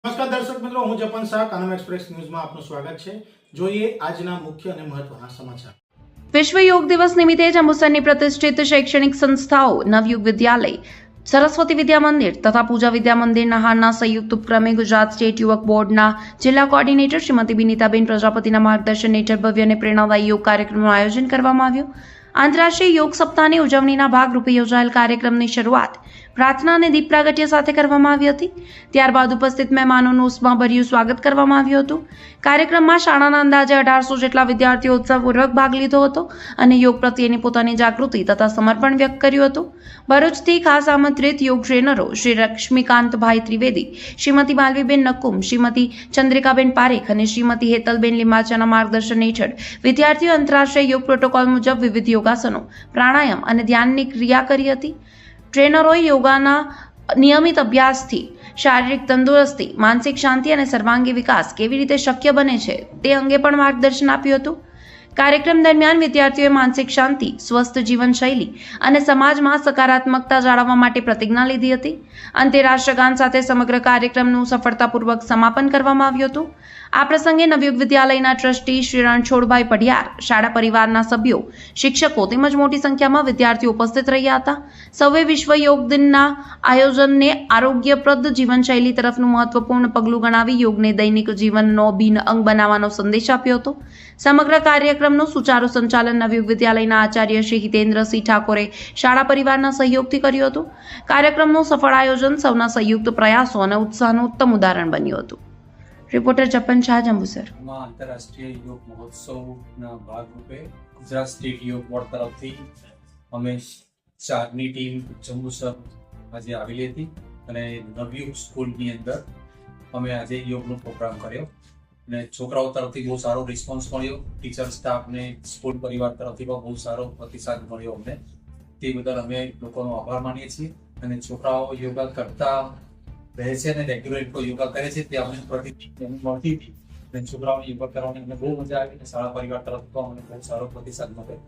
નમસ્કાર દર્શક મિત્રો, હું જપન શાહ, કાનમ એક્સપ્રેસ ન્યૂઝમાં આપનું સ્વાગત છે। જોઈએ આજના મુખ્ય અને મહત્વના સમાચાર। વિશ્વ યોગ દિવસ નિમિત્તે જંબુસરની પ્રતિષ્ઠિત શૈક્ષણિક સંસ્થાઓ નવયુગ વિદ્યાલય, સરસ્વતી વિદ્યા મંદિર તથા પૂજા વિદ્યા મંદિર નહારના સંયુક્ત ઉપક્રમે ગુજરાત સ્ટેટ યુવક બોર્ડના જિલ્લા કોઓર્ડિનેટર શ્રીમતી વિનીતાબેન પ્રજાપતિના માર્ગદર્શન હેઠળ ભવ્ય અને પ્રેરણાદાયી યોગ કાર્યક્રમનું આયોજન કરવામાં આવ્યું। આંતરરાષ્ટ્રીય યોગ સપ્તાહની ઉજવણીના ભાગરૂપે યોજાયેલ કાર્યક્રમની શરૂઆત પ્રાર્થના અને દીપ પ્રાગટ્ય સાથે કરવામાં આવી હતી। ત્યારબાદ ઉપસ્થિત મહેમાનોનું ઉષ્માભર્યું સ્વાગત કરવામાં આવ્યું હતું। કાર્યક્રમમાં શાળાના અંદાજે 1800 જેટલા વિદ્યાર્થીઓ ઉત્સાહપૂર્વક ભાગ લીધો હતો અને યોગ પ્રત્યેની પોતાની જાગૃતિ તથા સમર્પણ વ્યક્ત કર્યું હતું। ભરૂચથી ખાસ આમંત્રિત યોગ ટ્રેનરો શ્રી લક્ષ્મીકાંતભાઈ ત્રિવેદી, શ્રીમતી માલવીબેન નકુમ, શ્રીમતી ચંદ્રિકાબેન પારેખ અને શ્રીમતી હેતલબેન લીંબાચાના માર્ગદર્શન હેઠળ વિદ્યાર્થીઓ આંતરરાષ્ટ્રીય યોગ પ્રોટોકોલ મુજબ વિવિધ યોગાસનો, પ્રાણાયામ અને ધ્યાનની ક્રિયા કરી હતી। ટ્રેનરોએ યોગાના નિયમિત અભ્યાસથી શારીરિક તંદુરસ્તી, માનસિક શાંતિ અને સર્વાંગી વિકાસ કેવી રીતે શક્ય બને છે તે અંગે પણ માર્ગદર્શન આપ્યું હતું। કાર્યક્રમ દરમિયાન વિદ્યાર્થીઓએ માનસિક શાંતિ, સ્વસ્થ જીવનશૈલી અને સમાજમાં સકારાત્મકતા જાળવવા માટે પ્રતિજ્ઞા લીધી હતી। અંતે રાષ્ટ્રગાન સાથે સમગ્ર કાર્યક્રમનું સફળતાપૂર્વક સમાપન કરવામાં આવ્યું હતું। આ પ્રસંગે નવયુગ વિદ્યાલયના ટ્રસ્ટી શ્રી રણછોડભાઈ પઢિયાર, શાળા પરિવારના સભ્યો, શિક્ષકો તેમજ મોટી સંખ્યામાં વિદ્યાર્થીઓ ઉપસ્થિત રહ્યા હતા। સૌએ વિશ્વ યોગ દિનના આયોજનને આરોગ્યપ્રદ જીવનશૈલી તરફનું મહત્વપૂર્ણ પગલું ગણાવી યોગને દૈનિક જીવનનો અભિન્ન અંગ બનાવવાનો સંદેશ આપ્યો હતો। સમગ્ર કાર્યક્રમનું સુચારુ સંચાલન નવયુગ વિદ્યાલયના આચાર્ય શ્રી હિતેન્દ્રસિંહ ઠાકોરે શાળા પરિવારના સહયોગથી કર્યું હતું। કાર્યક્રમનું સફળ આયોજન સૌના સંયુક્ત પ્રયાસો અને ઉત્સાહનું ઉત્તમ ઉદાહરણ બન્યું હતું। રિપોર્ટર જપન શાહ, જંબુસર। આંતરરાષ્ટ્રીય યોગ મહોત્સવના ભાગરૂપે ગુજરાત સ્ટેટ યોગ બોર્ડ તરફથી અમે 4ની ટીમ જંબુસર આજે આવેલી હતી અને નવયુગ સ્કૂલની અંદર અમે આજે યોગનો પ્રોગ્રામ કર્યો અને છોકરાઓ તરફથી બહુ સારો રિસ્પોન્સ મળ્યો। ટીચર સ્ટાફને, સ્કૂલ પરિવાર તરફથી પણ બહુ સારો પ્રતિસાદ મળ્યો અમને। તે બદલ અમે લોકોનો આભાર માનીએ છીએ અને છોકરાઓ યોગા કરતા રહે છે અને રેગ્યુલર યોગા કરે છે તે અમને પ્રતિક્રિયા મળતી હતી અને છોકરાઓને યોગા કરવાની અમને બહુ મજા આવી અને શાળા પરિવાર તરફથી અમને બહુ સારો પ્રતિસાદ મળ્યો।